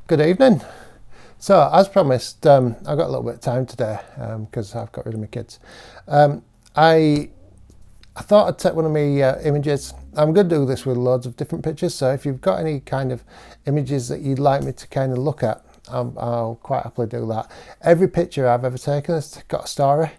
Good evening. So, as promised, I've got a little bit of time today because I've got rid of my kids. Um, I I thought I'd take one of my images. I'm going to do this with loads of different pictures, so if you've got any kind of images that you'd like me to kind of look at, I'll quite happily do that. Every picture I've ever taken has got a story,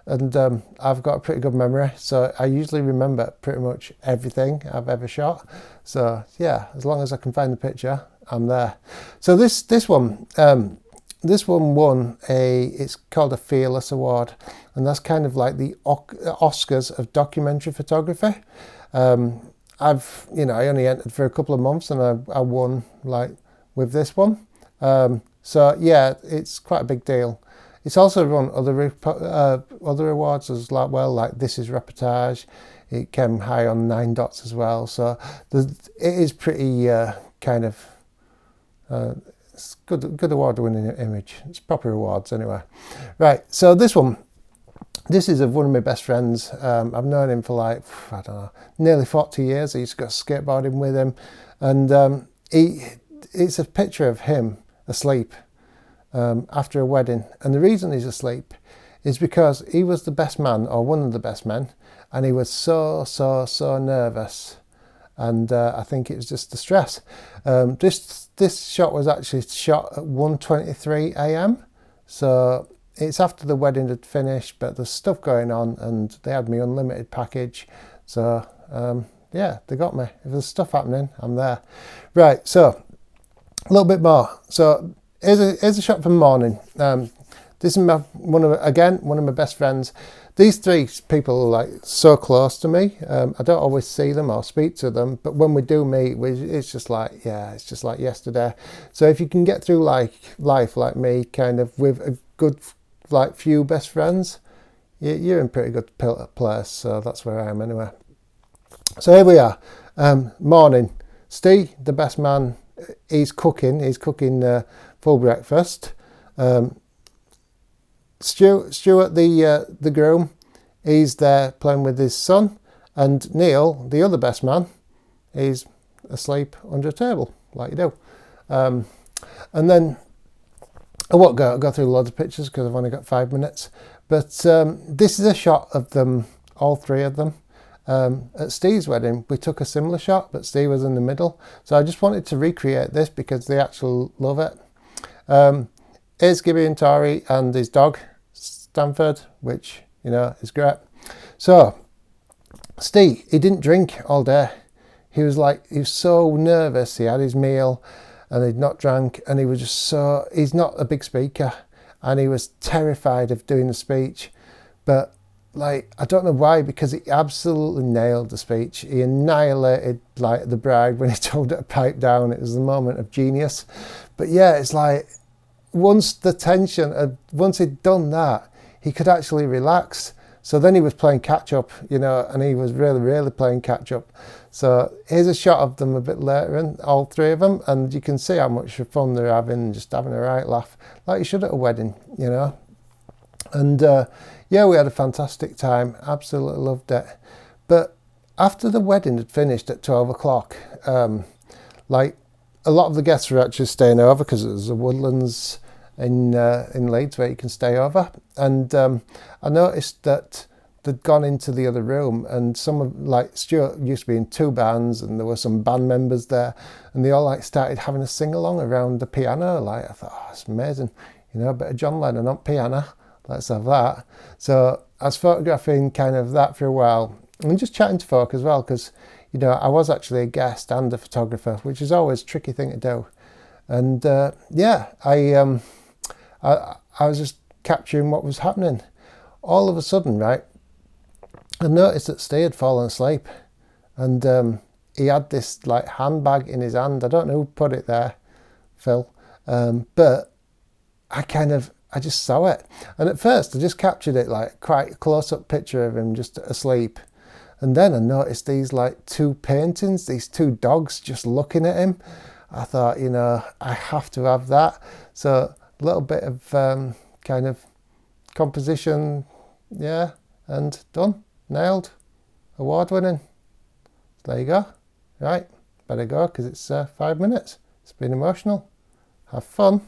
and I've got a pretty good memory, so I usually remember pretty much everything I've ever shot. So yeah, as long as I can find the picture, I'm there. So this one won it's called a Fearless Award, and that's kind of like the Oscars of documentary photography. I only entered for a couple of months, and I won like with this one. So yeah, it's quite a big deal. It's also won other awards as well, like This Is Reportage. It came high on 9 Dots as well. So it is pretty kind of it's good award-winning image. It's proper awards anyway. Right, so this is of one of my best friends. I've known him for like, I don't know, nearly 40 years. I used to go skateboarding with him, and it's a picture of him asleep after a wedding. And the reason he's asleep is because he was the best man, or one of the best men, and he was so nervous. And I think it was just the stress. This shot was actually shot at 1:23 a.m. So it's after the wedding had finished, but there's stuff going on, and they had me unlimited package. So yeah, they got me. If there's stuff happening, I'm there. Right, so a little bit more. So here's a shot from morning. This is one of my best friends. These three people are like so close to me. I don't always see them or speak to them, but when we do meet, it's just like yesterday. So if you can get through like life like me, kind of with a good like few best friends, you're in pretty good place. So that's where I am anyway. So here we are. Morning. Steve, the best man, he's cooking full breakfast. Stuart, the groom, he's there playing with his son, and Neil, the other best man, he's asleep under a table, like you do. And then I won't go through loads of pictures because I've only got 5 minutes. But this is a shot of them, all three of them. At Steve's wedding, we took a similar shot, but Steve was in the middle. So I just wanted to recreate this because they actually love it. Here's Gibby and Tori and his dog, Stanford, which, is great. So, Steve, he didn't drink all day. He was so nervous. He had his meal and he'd not drank, and he was he's not a big speaker, and he was terrified of doing the speech. But I don't know why, because he absolutely nailed the speech. He annihilated the bride when he told her to pipe down. It was the moment of genius. But yeah, it's like, once he'd done that, he could actually relax. So then he was playing catch up, and he was really playing catch up. So here's a shot of them a bit later, and all three of them, and you can see how much fun they're having, just having a right laugh, like you should at a wedding, And yeah, we had a fantastic time. Absolutely loved it. But after the wedding had finished at 12 o'clock, a lot of the guests were actually staying over because it was the Woodlands in Leeds where you can stay over, and I noticed that they'd gone into the other room, and some of Stuart used to be in 2 bands, and there were some band members there, and they all started having a sing along around the piano. I thought, oh, it's amazing, a bit of John Lennon on piano. Let's have that. So I was photographing kind of that for a while, and just chatting to folk as well, because I was actually a guest and a photographer, which is always a tricky thing to do. And yeah, I was just capturing what was happening. All of a sudden, right, I noticed that Steve had fallen asleep, and he had this handbag in his hand. I don't know who put it there, Phil, but I just saw it. And at first I just captured it quite a close-up picture of him just asleep. And then I noticed these 2 paintings, these 2 dogs just looking at him. I thought, I have to have that. So a little bit of kind of composition, yeah, and done, nailed, award winning. There you go. Right, better go because it's 5 minutes. It's been emotional. have fun.